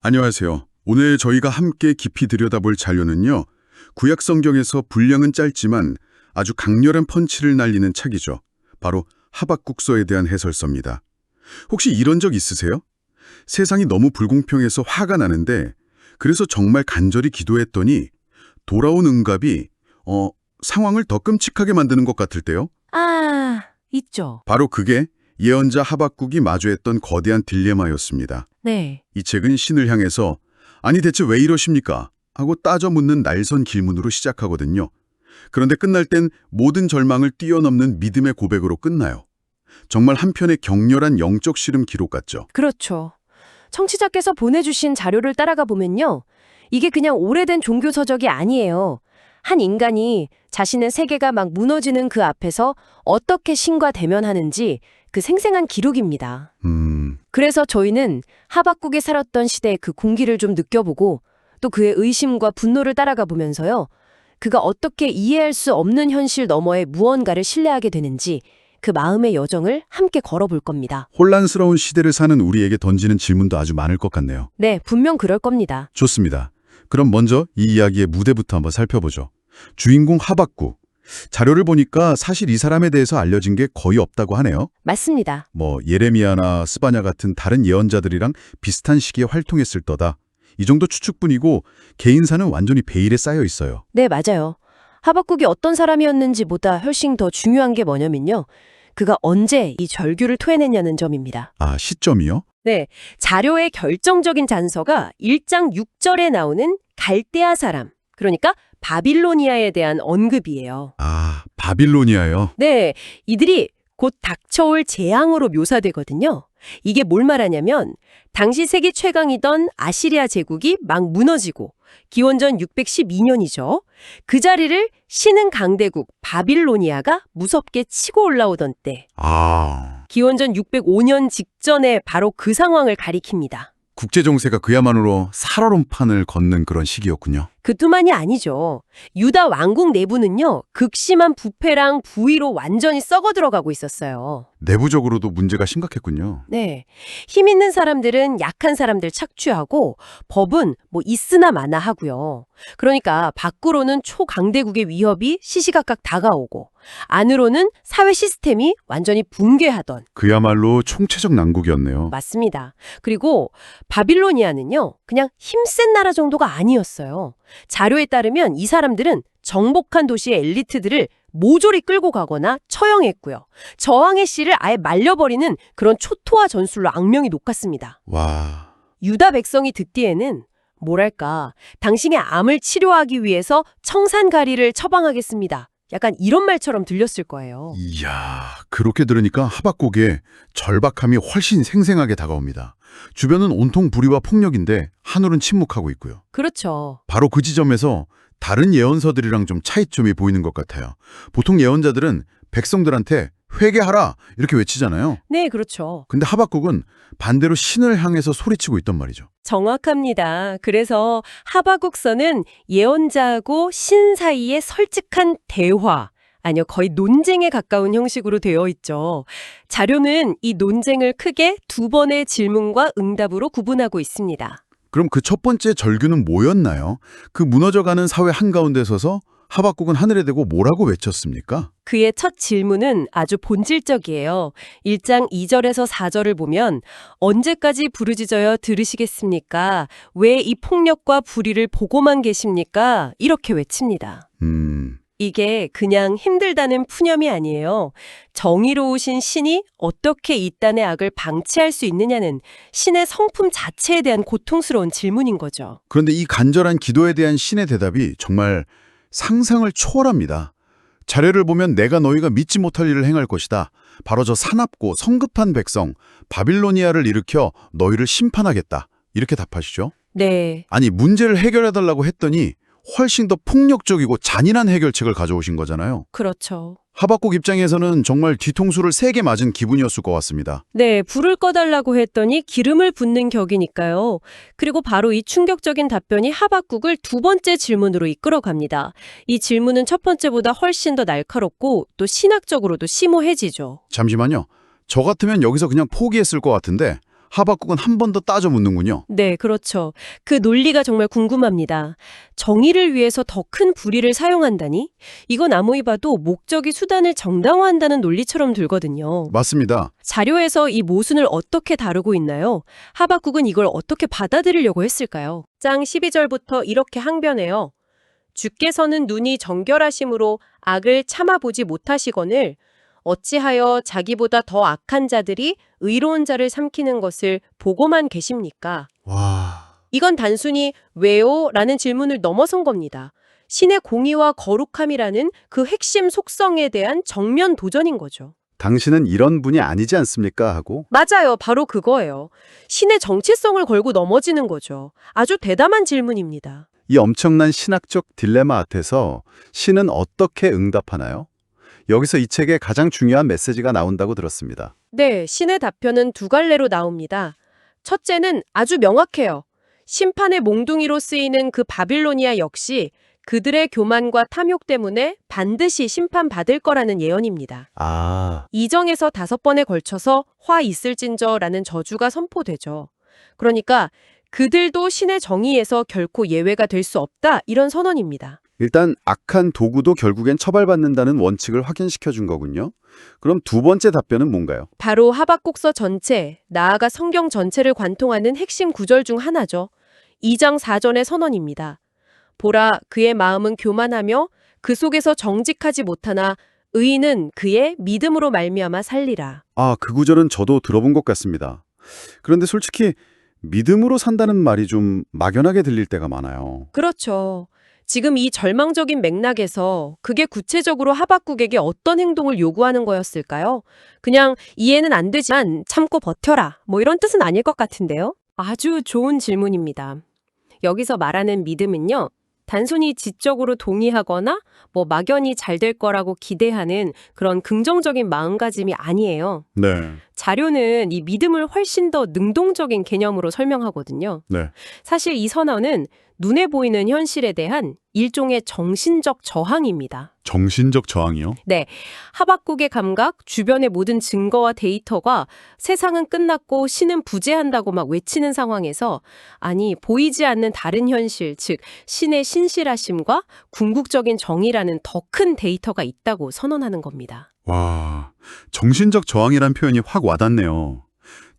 안녕하세요. 오늘 저희가 함께 깊이 들여다볼 자료는요. 구약 성경에서 분량은 짧지만 아주 강렬한 펀치를 날리는 책이죠. 바로 하박국서에 대한 해설서입니다. 혹시 이런 적 있으세요? 세상이 너무 불공평해서 화가 나는데 그래서 정말 간절히 기도했더니 돌아온 응답이 상황을 더 끔찍하게 만드는 것 같을 때요? 있죠. 바로 그게 예언자 하박국이 마주했던 거대한 딜레마였습니다. 네. 이 책은 신을 향해서 아니 대체 왜 이러십니까? 하고 따져 묻는 날선 길문으로 시작하거든요. 그런데 끝날 땐 모든 절망을 뛰어넘는 믿음의 고백으로 끝나요. 정말 한편의 격렬한 영적 씨름 기록 같죠. 그렇죠. 청취자께서 보내주신 자료를 따라가 보면요. 이게 그냥 오래된 종교 서적이 아니에요. 한 인간이 자신의 세계가 막 무너지는 그 앞에서 어떻게 신과 대면하는지 그 생생한 기록입니다. 그래서 저희는 하박국이 살았던 시대의 그 공기를 좀 느껴보고 또 그의 의심과 분노를 따라가 보면서요. 그가 어떻게 이해할 수 없는 현실 너머의 무언가를 신뢰하게 되는지 그 마음의 여정을 함께 걸어볼 겁니다. 혼란스러운 시대를 사는 우리에게 던지는 질문도 아주 많을 것 같네요. 네, 분명 그럴 겁니다. 좋습니다. 그럼 먼저 이 이야기의 무대부터 한번 살펴보죠. 주인공 하박국. 자료를 보니까 사실 이 사람에 대해서 알려진 게 거의 없다고 하네요. 맞습니다. 예레미야나 스바냐 같은 다른 예언자들이랑 비슷한 시기에 활동했을 거다. 이 정도 추측뿐이고 개인사는 완전히 베일에 쌓여 있어요. 네, 맞아요. 하박국이 어떤 사람이었는지보다 훨씬 더 중요한 게 뭐냐면요. 그가 언제 이 절규를 토해냈냐는 점입니다. 아, 시점이요? 네, 자료의 결정적인 단서가 1장 6절에 나오는 갈대아 사람, 그러니까 바빌로니아에 대한 언급이에요. 아, 바빌로니아요. 네, 이들이 곧 닥쳐올 재앙으로 묘사되거든요. 이게 뭘 말하냐면 당시 세계 최강이던 아시리아 제국이 막 무너지고 기원전 612년이죠. 그 자리를 신흥 강대국 바빌로니아가 무섭게 치고 올라오던 때 아, 기원전 605년 직전에 바로 그 상황을 가리킵니다. 국제정세가 그야말로 살얼음판을 걷는 그런 시기였군요. 그뿐만이 아니죠. 유다 왕국 내부는요. 극심한 부패랑 부의로 완전히 썩어 들어가고 있었어요. 내부적으로도 문제가 심각했군요. 네. 힘 있는 사람들은 약한 사람들 착취하고 법은 있으나 마나 하고요. 그러니까 밖으로는 초강대국의 위협이 시시각각 다가오고 안으로는 사회 시스템이 완전히 붕괴하던 그야말로 총체적 난국이었네요. 맞습니다. 그리고 바빌로니아는요. 그냥 힘센 나라 정도가 아니었어요. 자료에 따르면 이 사람들은 정복한 도시의 엘리트들을 모조리 끌고 가거나 처형했고요. 저항의 씨를 아예 말려버리는 그런 초토화 전술로 악명이 높았습니다. 와, 유다 백성이 듣기에는 뭐랄까 당신의 암을 치료하기 위해서 청산가리를 처방하겠습니다. 약간 이런 말처럼 들렸을 거예요. 이야, 그렇게 들으니까 하박국의 절박함이 훨씬 생생하게 다가옵니다. 주변은 온통 불의와 폭력인데 하늘은 침묵하고 있고요. 그렇죠. 바로 그 지점에서 다른 예언서들이랑 좀 차이점이 보이는 것 같아요. 보통 예언자들은 백성들한테 회개하라 이렇게 외치잖아요. 네, 그렇죠. 근데 하박국은 반대로 신을 향해서 소리치고 있단 말이죠. 정확합니다. 그래서 하박국서는 예언자하고 신 사이의 솔직한 대화, 아니요, 거의 논쟁에 가까운 형식으로 되어 있죠. 자료는 이 논쟁을 크게 두 번의 질문과 응답으로 구분하고 있습니다. 그럼 그 첫 번째 절규는 뭐였나요? 그 무너져가는 사회 한가운데 서서 하박국은 하늘에 대고 뭐라고 외쳤습니까? 그의 첫 질문은 아주 본질적이에요. 1장 2절에서 4절을 보면 언제까지 부르짖어여 들으시겠습니까? 왜 이 폭력과 불의를 보고만 계십니까? 이렇게 외칩니다. 이게 그냥 힘들다는 푸념이 아니에요. 정의로우신 신이 어떻게 이 땅의 악을 방치할 수 있느냐는 신의 성품 자체에 대한 고통스러운 질문인 거죠. 그런데 이 간절한 기도에 대한 신의 대답이 정말 상상을 초월합니다. 자료를 보면 내가 너희가 믿지 못할 일을 행할 것이다. 바로 저 사납고 성급한 백성 바빌로니아를 일으켜 너희를 심판하겠다. 이렇게 답하시죠. 네. 아니 문제를 해결해달라고 했더니 훨씬 더 폭력적이고 잔인한 해결책을 가져오신 거잖아요. 그렇죠. 하박국 입장에서는 정말 뒤통수를 세게 맞은 기분이었을 것 같습니다. 네, 불을 꺼달라고 했더니 기름을 붓는 격이니까요. 그리고 바로 이 충격적인 답변이 하박국을 두 번째 질문으로 이끌어갑니다. 이 질문은 첫 번째보다 훨씬 더 날카롭고 또 신학적으로도 심오해지죠. 잠시만요. 저 같으면 여기서 그냥 포기했을 것 같은데 하박국은 한 번 더 따져 묻는군요. 네, 그렇죠. 그 논리가 정말 궁금합니다. 정의를 위해서 더 큰 불의를 사용한다니? 이건 아무리 봐도 목적이 수단을 정당화한다는 논리처럼 들거든요. 맞습니다. 자료에서 이 모순을 어떻게 다루고 있나요? 하박국은 이걸 어떻게 받아들이려고 했을까요? 장 12절부터 이렇게 항변해요. 주께서는 눈이 정결하심으로 악을 참아보지 못하시거늘 어찌하여 자기보다 더 악한 자들이 의로운 자를 삼키는 것을 보고만 계십니까? 와, 이건 단순히 왜요? 라는 질문을 넘어선 겁니다. 신의 공의와 거룩함이라는 그 핵심 속성에 대한 정면 도전인 거죠. 당신은 이런 분이 아니지 않습니까? 하고. 맞아요. 바로 그거예요. 신의 정체성을 걸고 넘어지는 거죠. 아주 대담한 질문입니다. 이 엄청난 신학적 딜레마 앞에서 신은 어떻게 응답하나요? 여기서 이 책에 가장 중요한 메시지가 나온다고 들었습니다. 네, 신의 답변은 두 갈래로 나옵니다. 첫째는 아주 명확해요. 심판의 몽둥이로 쓰이는 그 바빌로니아 역시 그들의 교만과 탐욕 때문에 반드시 심판받을 거라는 예언입니다. 아, 2정에서 5번에 걸쳐서 화 있을진저라는 저주가 선포되죠. 그러니까 그들도 신의 정의에서 결코 예외가 될 수 없다 이런 선언입니다. 일단 악한 도구도 결국엔 처벌받는다는 원칙을 확인시켜 준 거군요. 그럼 두 번째 답변은 뭔가요? 바로 하박국서 전체, 나아가 성경 전체를 관통하는 핵심 구절 중 하나죠. 2장 4절의 선언입니다. 보라, 그의 마음은 교만하며 그 속에서 정직하지 못하나 의인은 그의 믿음으로 말미암아 살리라. 아, 그 구절은 저도 들어본 것 같습니다. 그런데 솔직히 믿음으로 산다는 말이 좀 막연하게 들릴 때가 많아요. 그렇죠. 지금 이 절망적인 맥락에서 그게 구체적으로 하박국에게 어떤 행동을 요구하는 거였을까요? 그냥 이해는 안 되지만 참고 버텨라. 뭐 이런 뜻은 아닐 것 같은데요? 아주 좋은 질문입니다. 여기서 말하는 믿음은요. 단순히 지적으로 동의하거나 뭐 막연히 잘 될 거라고 기대하는 그런 긍정적인 마음가짐이 아니에요. 네. 자료는 이 믿음을 훨씬 더 능동적인 개념으로 설명하거든요. 네. 사실 이 선언은 눈에 보이는 현실에 대한 일종의 정신적 저항입니다. 정신적 저항이요? 네, 하박국의 감각, 주변의 모든 증거와 데이터가 세상은 끝났고 신은 부재한다고 막 외치는 상황에서 아니 보이지 않는 다른 현실, 즉 신의 신실하심과 궁극적인 정의라는 더 큰 데이터가 있다고 선언하는 겁니다. 와, 정신적 저항이란 표현이 확 와닿네요.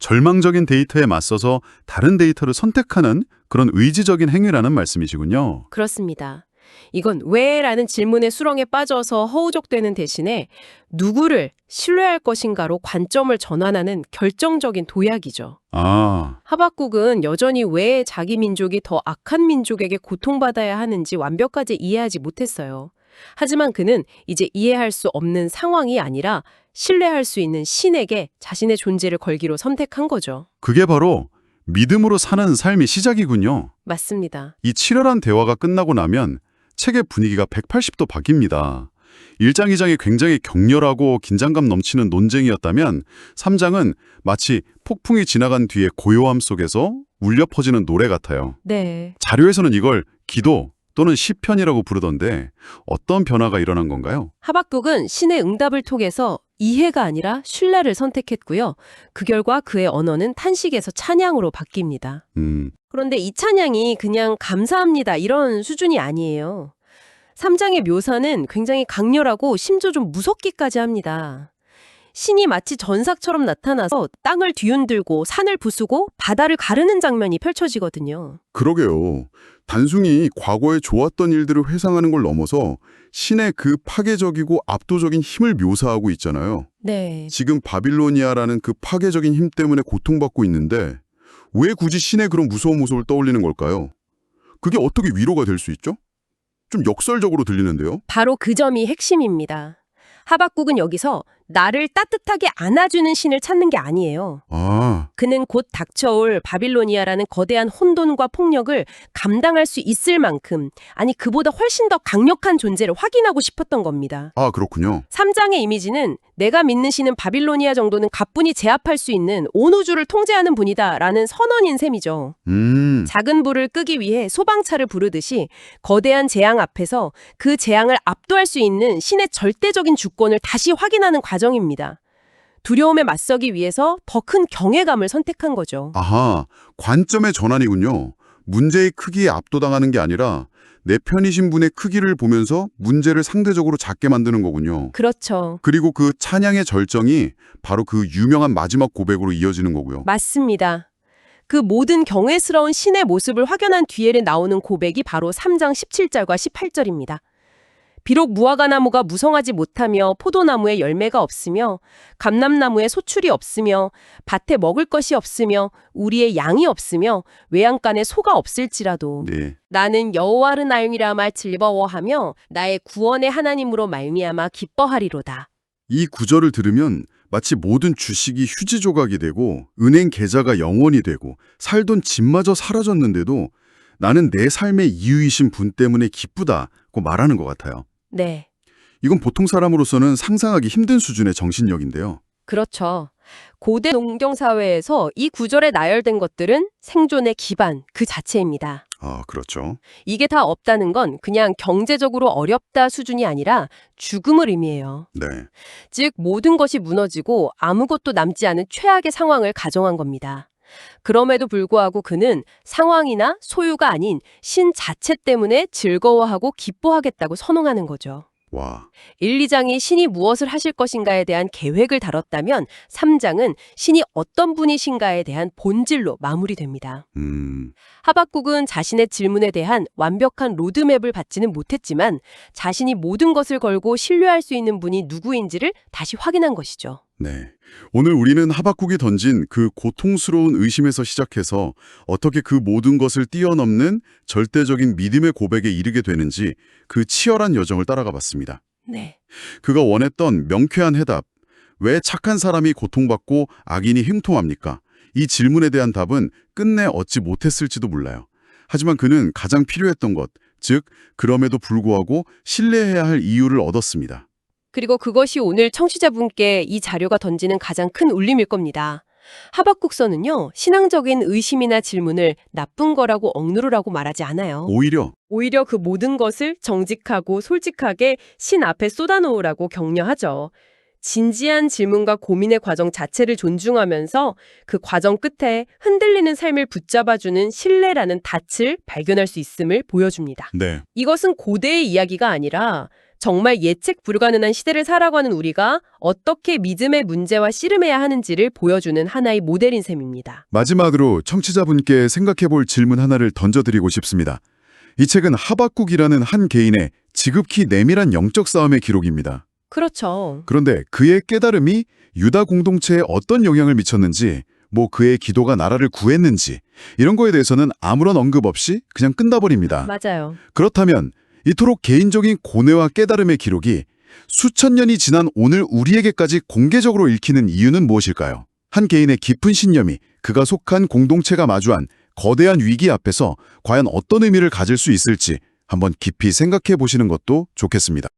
절망적인 데이터에 맞서서 다른 데이터를 선택하는 그런 의지적인 행위라는 말씀이시군요. 그렇습니다. 이건 왜라는 질문의 수렁에 빠져서 허우적대는 대신에 누구를 신뢰할 것인가로 관점을 전환하는 결정적인 도약이죠. 아, 하박국은 여전히 왜 자기 민족이 더 악한 민족에게 고통받아야 하는지 완벽하게 이해하지 못했어요. 하지만 그는 이제 이해할 수 없는 상황이 아니라 신뢰할 수 있는 신에게 자신의 존재를 걸기로 선택한 거죠. 그게 바로 믿음으로 사는 삶의 시작이군요. 맞습니다. 이 치열한 대화가 끝나고 나면 책의 분위기가 180도 바뀝니다. 1장, 2장이 굉장히 격렬하고 긴장감 넘치는 논쟁이었다면 3장은 마치 폭풍이 지나간 뒤에 고요함 속에서 울려 퍼지는 노래 같아요. 네. 자료에서는 이걸 기도 또는 시편이라고 부르던데 어떤 변화가 일어난 건가요? 하박국은 신의 응답을 통해서 이해가 아니라 신뢰를 선택했고요. 그 결과 그의 언어는 탄식에서 찬양으로 바뀝니다. 그런데 이 찬양이 그냥 감사합니다 이런 수준이 아니에요. 3장의 묘사는 굉장히 강렬하고 심지어 좀 무섭기까지 합니다. 신이 마치 전삭처럼 나타나서 땅을 뒤흔들고 산을 부수고 바다를 가르는 장면이 펼쳐지거든요. 그러게요. 단순히 과거에 좋았던 일들을 회상하는 걸 넘어서 신의 그 파괴적이고 압도적인 힘을 묘사하고 있잖아요. 네. 지금 바빌로니아라는 그 파괴적인 힘 때문에 고통받고 있는데 왜 굳이 신의 그런 무서운 모습을 떠올리는 걸까요? 그게 어떻게 위로가 될 수 있죠? 좀 역설적으로 들리는데요. 바로 그 점이 핵심입니다. 하박국은 여기서 나를 따뜻하게 안아주는 신을 찾는 게 아니에요. 아, 그는 곧 닥쳐올 바빌로니아라는 거대한 혼돈과 폭력을 감당할 수 있을 만큼, 아니 그보다 훨씬 더 강력한 존재를 확인하고 싶었던 겁니다. 그렇군요. 3장의 이미지는 내가 믿는 신은 바빌로니아 정도는 가뿐히 제압할 수 있는 온 우주를 통제하는 분이다 라는 선언인 셈이죠. 작은 불을 끄기 위해 소방차를 부르듯이 거대한 재앙 앞에서 그 재앙을 압도할 수 있는 신의 절대적인 주권을 다시 확인하는 과정입니다. 두려움에 맞서기 위해서 더 큰 경외감을 선택한 거죠. 아하, 관점의 전환이군요. 문제의 크기에 압도당하는 게 아니라 내 편이신 분의 크기를 보면서 문제를 상대적으로 작게 만드는 거군요. 그렇죠. 그리고 그 찬양의 절정이 바로 그 유명한 마지막 고백으로 이어지는 거고요. 맞습니다. 그 모든 경외스러운 신의 모습을 확연한 뒤에 나오는 고백이 바로 3장 17절과 18절입니다. 비록 무화과 나무가 무성하지 못하며 포도나무에 열매가 없으며 감람나무에 소출이 없으며 밭에 먹을 것이 없으며 우리의 양이 없으며 외양간에 소가 없을지라도 네. 나는 여호와를 나용이라마 즐거워하며 나의 구원의 하나님으로 말미암아 기뻐하리로다. 이 구절을 들으면 마치 모든 주식이 휴지 조각이 되고 은행 계좌가 영원이 되고 살던 집마저 사라졌는데도 나는 내 삶의 이유이신 분 때문에 기쁘다고 말하는 것 같아요. 네, 이건 보통 사람으로서는 상상하기 힘든 수준의 정신력인데요. 그렇죠. 고대 농경사회에서 이 구절에 나열된 것들은 생존의 기반 그 자체입니다. 아, 그렇죠. 이게 다 없다는 건 그냥 경제적으로 어렵다 수준이 아니라 죽음을 의미해요. 네. 즉 모든 것이 무너지고 아무것도 남지 않은 최악의 상황을 가정한 겁니다. 그럼에도 불구하고 그는 상황이나 소유가 아닌 신 자체 때문에 즐거워하고 기뻐하겠다고 선언하는 거죠. 와. 1, 2장이 신이 무엇을 하실 것인가에 대한 계획을 다뤘다면 3장은 신이 어떤 분이신가에 대한 본질로 마무리됩니다. 하박국은 자신의 질문에 대한 완벽한 로드맵을 받지는 못했지만 자신이 모든 것을 걸고 신뢰할 수 있는 분이 누구인지를 다시 확인한 것이죠. 네. 오늘 우리는 하박국이 던진 그 고통스러운 의심에서 시작해서 어떻게 그 모든 것을 뛰어넘는 절대적인 믿음의 고백에 이르게 되는지 그 치열한 여정을 따라가 봤습니다. 네. 그가 원했던 명쾌한 해답, 왜 착한 사람이 고통받고 악인이 형통합니까? 이 질문에 대한 답은 끝내 얻지 못했을지도 몰라요. 하지만 그는 가장 필요했던 것, 즉 그럼에도 불구하고 신뢰해야 할 이유를 얻었습니다. 그리고 그것이 오늘 청취자분께 이 자료가 던지는 가장 큰 울림일 겁니다. 하박국서는요, 신앙적인 의심이나 질문을 나쁜 거라고 억누르라고 말하지 않아요. 오히려 그 모든 것을 정직하고 솔직하게 신 앞에 쏟아놓으라고 격려하죠. 진지한 질문과 고민의 과정 자체를 존중하면서 그 과정 끝에 흔들리는 삶을 붙잡아주는 신뢰라는 닻을 발견할 수 있음을 보여줍니다. 네. 이것은 고대의 이야기가 아니라 정말 예측 불가능한 시대를 살아가는 우리가 어떻게 믿음의 문제와 씨름해야 하는지를 보여주는 하나의 모델인 셈입니다. 마지막으로 청취자분께 생각해볼 질문 하나를 던져드리고 싶습니다. 이 책은 하박국이라는 한 개인의 지극히 내밀한 영적 싸움의 기록입니다. 그렇죠. 그런데 그의 깨달음이 유다 공동체에 어떤 영향을 미쳤는지, 그의 기도가 나라를 구했는지 이런 거에 대해서는 아무런 언급 없이 그냥 끝나버립니다. 맞아요. 그렇다면 이토록 개인적인 고뇌와 깨달음의 기록이 수천 년이 지난 오늘 우리에게까지 공개적으로 읽히는 이유는 무엇일까요? 한 개인의 깊은 신념이 그가 속한 공동체가 마주한 거대한 위기 앞에서 과연 어떤 의미를 가질 수 있을지 한번 깊이 생각해 보시는 것도 좋겠습니다.